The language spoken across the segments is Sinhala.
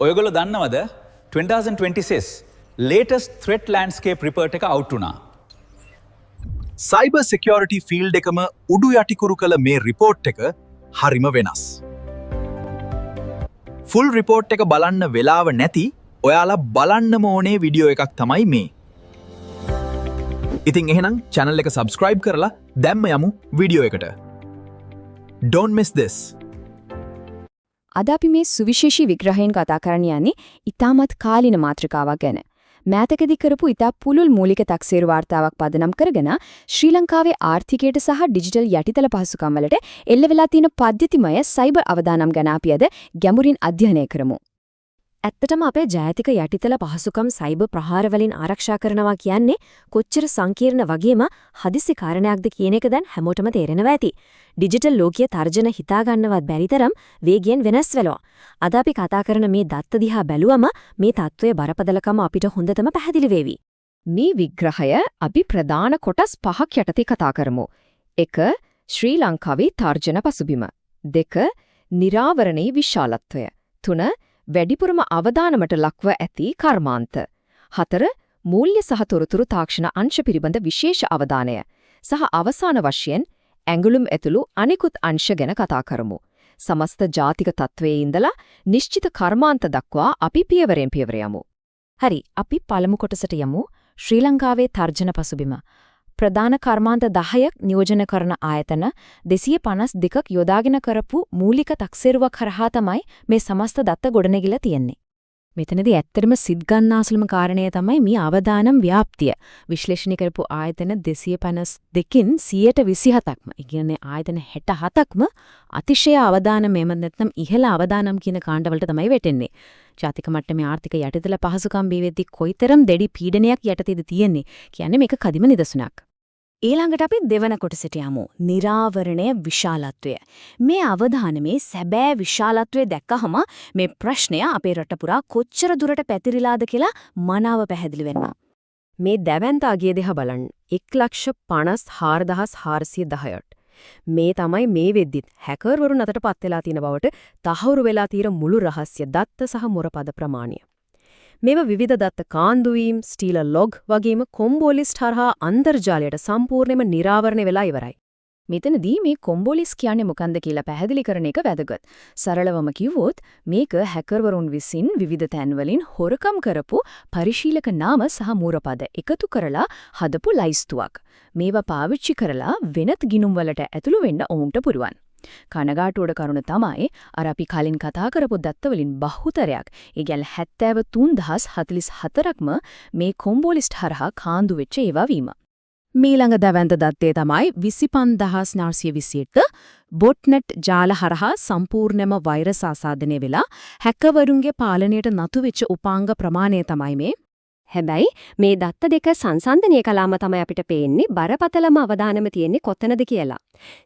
ඔයගොල්ලෝ දන්නවද 2026 latest threat landscape report එක out වුණා. සයිබර් සිකියුරිටි ෆීල්ඩ් එකම උඩු යටිකුරු කළ මේ රිපෝට් එක හරිම වෙනස්. ෆුල් රිපෝට් එක බලන්න වෙලාව නැති ඔයාලා බලන්නම ඕනේ වීඩියෝ එකක් තමයි මේ. ඉතින් එහෙනම් channel එක subscribe කරලා දැම්ම යමු වීඩියෝ එකට. Don't miss this. අද අපි මේ සුවිශේෂී විග්‍රහයෙන් කතා කරන්න යන්නේ ඉතාමත් කාලීන මාතෘකාවක් ගැන. මෑතකදී කරපු ඉතා පුළුල් මූලික තක්සේරු වාර්තාවක් පදනම් කරගෙන ශ්‍රී ලංකාවේ ආර්ථිකයට සහ ඩිජිටල් යටිතල පහසුකම් වලට එල්ල වෙලා තියෙන පද්ධතිමය සයිබර් අවදානම් ගැන අපි අද ගැඹුරින් අධ්‍යයනය කරමු. ඇත්තටම අපේ ජාතික යටිතල පහසුකම් සයිබර් ප්‍රහාර වලින් ආරක්ෂා කරනවා කියන්නේ කොච්චර සංකීර්ණ වගේම හදිසි කාරණයක්ද කියන එක දැන් හැමෝටම තේරෙනවා ඇති. ඩිජිටල් ලෝකයේ තර්ජන හිතා ගන්නවත් බැරි තරම් වේගයෙන් වෙනස් වෙනවා. අද අපි කතා කරන මේ දත්ත දිහා බැලුවම මේ තත්ත්වයේ බරපතලකම අපිට හොඳටම පැහැදිලි වෙවි. මේ විග්‍රහය අපි ප්‍රධාන කොටස් 5ක් යටතේ කතා කරමු. 1. ශ්‍රී ලංකාවේ තර්ජන පසුබිම. 2. නිරාවරණයේ විශාලත්වය. 3. වැඩිපුරම අවදානමට ලක්ව ඇති කර්මාන්ත. 4. මූල්‍ය සහ තොරතුරු තාක්ෂණ අංශ පිළිබඳ විශේෂ අවධානය. සහ අවසාන වශයෙන් ඇඟලුම් ඇතුළු අනිකුත් අංශ ගැන කතා කරමු. සමස්ත ජාතික තත්වයේ ඉඳලා නිශ්චිත කර්මාන්ත දක්වා අපි පියවරෙන් පියවර යමු. හරි, අපි පළමු කොටසට යමු. ශ්‍රී ලංකාවේ තර්ජන පසුබිම. ප්‍රධාන කර්මාන්ත 10ක් නියෝජනය කරන ආයතන 252ක් යොදාගෙන කරපු මූලික තක්සේරුවක් හරහා තමයි මේ සමස්ත දත්ත ගොඩනැගිලා තියෙන්නේ. මෙතනදී ඇත්තටම සිත් ගන්නාසුලම කාරණය තමයි මේ අවදානම් ව්‍යාප්තිය. විශ්ලේෂණය කරපු ආයතන 252කින් 127ක්ම, ඒ කියන්නේ ආයතන 67ක්ම අතිශය අවදානම් එම නැත්නම් ඉහළ අවදානම් කියන කාණ්ඩවලට තමයි වැටෙන්නේ. ජාතික මට්ටමේ ආර්ථික යටිතල පහසුකම් බිහිවෙද්දී කොයිතරම් දැඩි පීඩනයක් යටතේද තියෙන්නේ කියන්නේ මේක කදිම නිදසුනක්. ඊළඟට අපි දෙවන කොටසට යමු. නිරාවරණය විශාලත්වය. මේ අවධානමේ සැබෑ විශාලත්වය දැක්කහම මේ ප්‍රශ්නය අපේ රට පුරා කොච්චර දුරට පැතිරිලාද කියලා මනාව පැහැදිලි වෙනවා. මේ දැවැන්ත අගය දිහා බලන්න. 1,54,410ට. මේ තමයි මේ වෙද්දිත් හැකර්වරුන් අතටපත් වෙලා තියෙන බවට තහවුරු වෙලා තියෙන මුළු රහස්‍ය දත්ත සහ මුරපද ප්‍රමාණය. මේව විවිධ දත්ත කාන්දුවීම්, ස්ටීලර් ලොග් වගේම කොම්බෝලිස්ට් හරහා අන්තර්ජාලයට සම්පූර්ණයෙන්ම නිරාවරණය වෙලා ඉවරයි. මෙතනදී මේ කොම්බෝලිස්ට් කියන්නේ මොකන්ද කියලා පැහැදිලි කරන එක වැදගත්. සරලවම කිව්වොත් මේක හැකර්වරුන් විසින් විවිධ තැන්වලින් හොරකම් කරපු පරිශීලක නාම සහ මුරපද එකතු කරලා හදපු ලයිස්තුවක්. මේවා පාවිච්චි කරලා වෙනත් ගිණුම් වලට ඇතුළු වෙන්න ඔවුන්ට පුරුවන්. කනගාටුවට කරුණ තමයි අර අපි කලින් කතා කරපු දත්තවලින් බහුතරයක්, ඒ කියන්නේ 73044ක්ම මේ කොම්බෝලිස්ට් හරහා කාන්දු වෙච්ච ඒවා වීම. මීළඟ දැවැන්ත දත්තේ තමයි 25928 බොට්නෙට් ජාල හරහා සම්පූර්ණම වෛරස් ආසාදනය වෙලා හැකර්වරුන්ගේ පාලනයට නතු වෙච්ච උපාංග ප්‍රමාණය තමයි මේ. හැබැයි මේ දත්ත දෙක සංසන්දනය කළාම තමයි අපිට පේන්නේ බරපතලම අවධානම තියෙන්නේ කොතනද කියලා.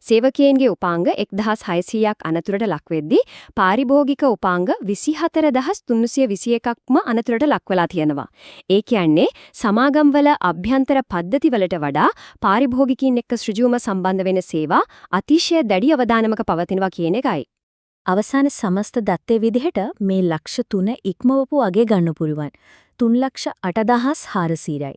සේවකයන්ගේ උපාංග 1600ක් අනතුරට ලක් වෙද්දී පාරිභෝගික උපාංග 24321ක්ම අනතුරට ලක් වෙලා තියෙනවා. ඒ කියන්නේ සමාගම්වල අභ්‍යන්තර පද්ධතිවලට වඩා පාරිභෝගිකයින් එක්ක ඍජුවම සම්බන්ධ වෙන සේවා අතිශය දැඩි අවධානමක පවතිනවා කියන එකයි. අවසාන සමස්ත දත්තේ විදිහට මේ ලක්ෂ 3 ඉක්මවපු අගේ ගන්න පුරුවන්. 3,84,400යි.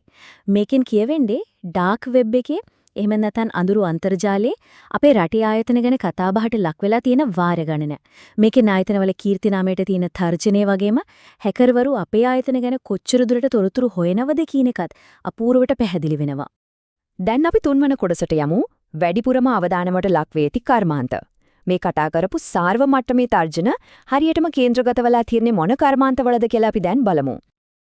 මේකෙන් කියවෙන්නේ ඩාර්ක් වෙබ් එකේ එහෙම නැත්නම් අඳුරු අන්තර්ජාලයේ අපේ රටේ ආයතන ගැන කතාබහට ලක් වෙලා තියෙන වාර ගණන. මේකේ ආයතනවල කීර්ති නාමයට තියෙන තර්ජනය වගේම හැකර්වරු අපේ ආයතන ගැන කොච්චර දුරට තොරතුරු හොයනවද කියන එකත් අපූර්වට පැහැදිලි වෙනවා. දැන් අපි තුන්වන කොටසට යමු. වැඩිපුරම අවධානමට ලක් වේති කර්මාන්ත. මේ කතා කරපු සාර්ව මට්ටමේ තර්ජන හරියටම කේන්ද්‍රගත වෙලා තියෙන්නේ මොන කර්මාන්තවලද කියලා අපි දැන් බලමු.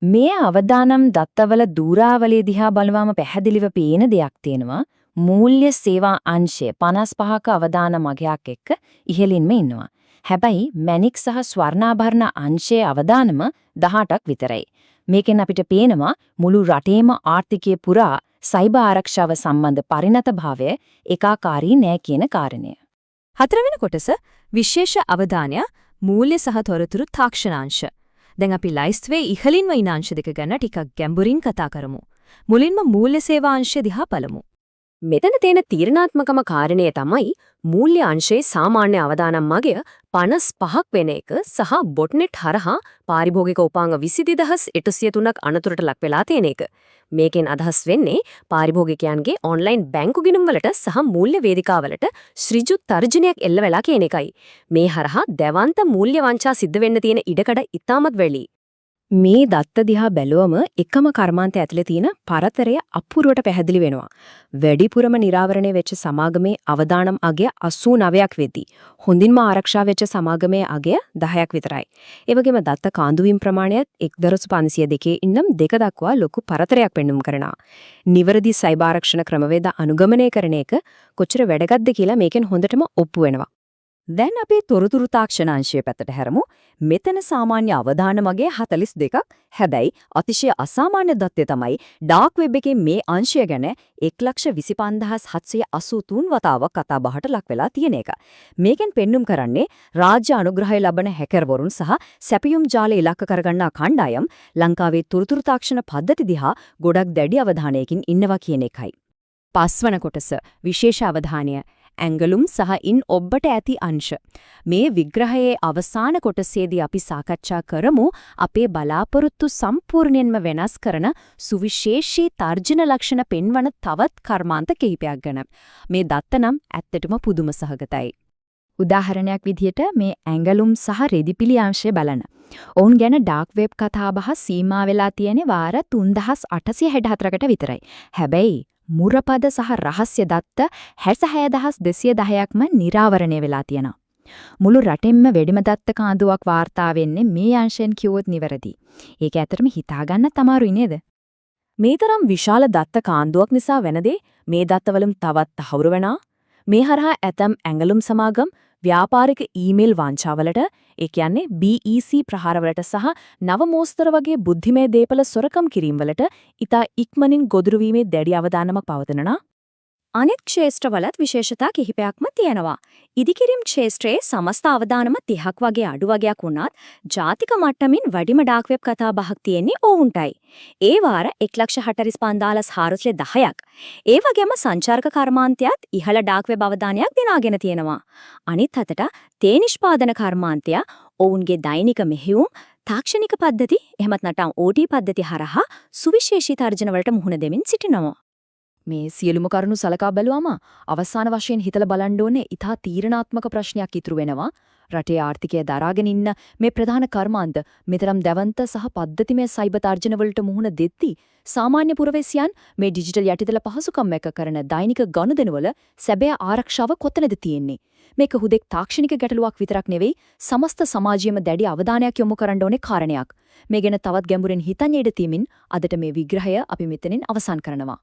මේ අවදානම් දත්තවල දූරාවලිය දිහා බලවම පැහැදිලිව පේන දෙයක් තියෙනවා. මූල්‍ය සේවා අංශය 55ක අවදානම් අගයක් එක්ක ඉහළින්ම ඉන්නවා. හැබැයි මැණික් සහ ස්වර්ණාභරණ අංශයේ අවදානම 18ක් විතරයි. මේකෙන් අපිට පේනවා මුළු රටේම ආර්ථිකයේ පුරා සයිබර් ආරක්ෂාව සම්බන්ධ පරිණතභාවය ඒකාකාරී නෑ කියන කාරණය. හතරවෙනි කොටස විශේෂ අවධානය මූල්‍ය සහ තොරතුරු තාක්ෂණාංශ. දැන් අපි ලයිස්ට්වේ ඉහළින්ම ඉන්න අංශ දෙක ගැන ටිකක් ගැඹුරින් කතා කරමු. මුලින්ම මූල්‍ය සේවා අංශය දිහා බලමු. මෙතන තියෙන තීරණාත්මකම කාරණය තමයි මූල්‍ය අංශයේ සාමාන්‍ය අවදානම් මගය 55ක් වෙන එක සහ බොට්නෙට් හරහා පාරිභෝගික උපාංග 20803ක් අනතුරට ලක් වෙලා තියෙන එක. මේකෙන් අදහස් වෙන්නේ පාරිභෝගිකයන්ගේ ඔන්ලයින් බැංකු ගිණුම්වලට සහ මූල්‍ය වේදිකාවලට ශ්‍රීජු තර්ජනයක් එල්ල වෙලා කියන එකයි. මේ හරහා දැවන්ත මූල්‍ය වංචා සිද්ධ වෙන්න තියෙන ඉඩකඩ ඉතාමත් වැඩි. මේ දත්ත දිහා බැලුවම එකම කර්මාන්තය ඇතුලේ තියෙන පරතරය අපූර්වට පැහැදිලි වෙනවා. වැඩිපුරම නිරාවරණය වෙච්ච සමාගමේ අවදානම් අගය 89ක් වෙදී. හොඳින්ම ආරක්ෂා වෙච්ච සමාගමේ අගය 10ක් විතරයි. ඒ වගේම දත්ත කාන්දුවීම් ප්‍රමාණයත් 1502 ඉන්නම් 2 දක්වා ලොකු පරතරයක් පෙන්눔 කරනවා. නිවැරදි සයිබර් ආරක්ෂණ ක්‍රමවේද අනුගමනය කරන එක කොච්චර වැදගත්ද කියලා මේකෙන් හොඳටම ඔප්පු වෙනවා. දැන් අපි තොරතුරු තාක්ෂණ අංශය පැත්තට හැරමු. මෙතන සාමාන්‍ය අවදානමගේ 42ක්. හැබැයි අතිශය අසාමාන්‍ය දත්තය තමයි ඩාර්ක් වෙබ් එකේ මේ අංශය ගැන 125783 වතාවක් කතා බහට ලක් වෙලා තියෙන එක. මේකෙන් පෙන්눔 කරන්නේ රාජ්‍ය අනුග්‍රහය ලබන හැකර්වරුන් සහ සැපයුම් ජාලය ඉලක්ක කරගන්නා කණ්ඩායම් ලංකාවේ තොරතුරු තාක්ෂණ පද්ධති දිහා ගොඩක් දැඩි අවධානයකින් ඉන්නවා කියන එකයි. පස්වන කොටස විශේෂ අවධානය ඇංගලුම් සහ ඉන් ඔබට ඇති අංශ. මේ විග්‍රහයේ අවසාන කොටසේදී අපි සාකච්ඡා කරමු අපේ බලාපොරොත්තු සම්පූර්ණයෙන්ම වෙනස් කරන සුවිශේෂී තර්ජන ලක්ෂණ පෙන්වන තවත් කර්මාන්ත කිහිපයක් ගැන. මේ දත්ත නම් ඇත්තටම පුදුම සහගතයි. උදාහරණයක් විදිහට මේ ඇංගලුම් සහ රෙදිපිලි අංශය බලන්න. ඔවුන් ගැන ඩාර්ක් වෙබ් කතාබහ සීමා වෙලා තියෙන වාර 3864කට විතරයි. හැබැයි මුරපද සහ රහස්‍ය දත්ත 66210ක්ම නිරාවරණය වෙලා තියෙනවා. මුළු රටෙන්ම වෙඩිම දත්ත කාන්දුවක් වාර්තා වෙන්නේ මේ අංශෙන් කිව්වොත් නිවැරදි. ඒක ඇත්තටම හිතාගන්න අමාරුයි නේද? මේ තරම් විශාල දත්ත කාන්දුවක් නිසා වෙනදේ මේ දත්තවලුම් තවත් තහවුරු වෙනා. මේ හරහා ඇතම් ඇංගලුම් සමාගම් ව්‍යාපාරික ඊමේල් වංචාවලට, ඒ කියන්නේ BEC ප්‍රහාරවලට සහ නවමෝස්තර වගේ බුද්ධිමය දේපල සොරකම් කිරීමවලට ඉතා ඉක්මනින් ගොදුරු වීමේ දැඩි අවධානමක් පවතිනවා. අනෙක් ක්ෂේත්‍රවලත් විශේෂතා කිහිපයක්ම තියෙනවා. ඉදිකිරීම් ක්ෂේත්‍රයේ සමස්ත අවදානම 30ක් වගේ අඩු වගයක් වුණත් ජාතික මට්ටමින් වැඩිම ඩාර්ක් වෙබ් කතා බහක් තියෙන්නේ ඔවුන්ටයි. ඒ වාර 1,45,410ක්. ඒ වගේම සංචාරක කර්මාන්තයත් ඉහළ ඩාර්ක් වෙබ් අවදානයක් දිනාගෙන තියෙනවා. අනිත් අතට තේ නිෂ්පාදන කර්මාන්තය ඔවුන්ගේ දෛනික මෙහෙයුම් තාක්ෂණික පද්ධති එහෙමත් නැත්නම් OT පද්ධති හරහා සුවිශේෂී තර්ජන වලට මුහුණ දෙමින් සිටිනවා. මේ සියලුම කරුණු සලකා බැලුවම අවසාන වශයෙන් හිතලා බලන්න ඕනේ ඉතා තීරණාත්මක ප්‍රශ්නයක් ඉතුරු වෙනවා. රටේ ආර්ථිකය දරාගෙන ඉන්න මේ ප්‍රධාන කර්මාන්ත මෙතරම් දැවන්ත සහ පද්ධතිමය සයිබර් තර්ජන වලට මුහුණ දෙද්දී සාමාන්‍ය පුරවැසියන් මේ ඩිජිටල් යටිතල පහසුකම් එක කරන දෛනික ගනුදෙනුවල සැබෑ ආරක්ෂාව කොතනද තියෙන්නේ? මේක හුදෙක් තාක්ෂණික ගැටලුවක් විතරක් නෙවෙයි සමස්ත සමාජයේම දැඩි අවධානයක් යොමු කරන්න ඕනේ කාරණයක්. මේ ගැන තවත් ගැඹුරින් හිතන්න ඉඩ තීමින් අදට මේ විග්‍රහය අපි මෙතනින් අවසන් කරනවා.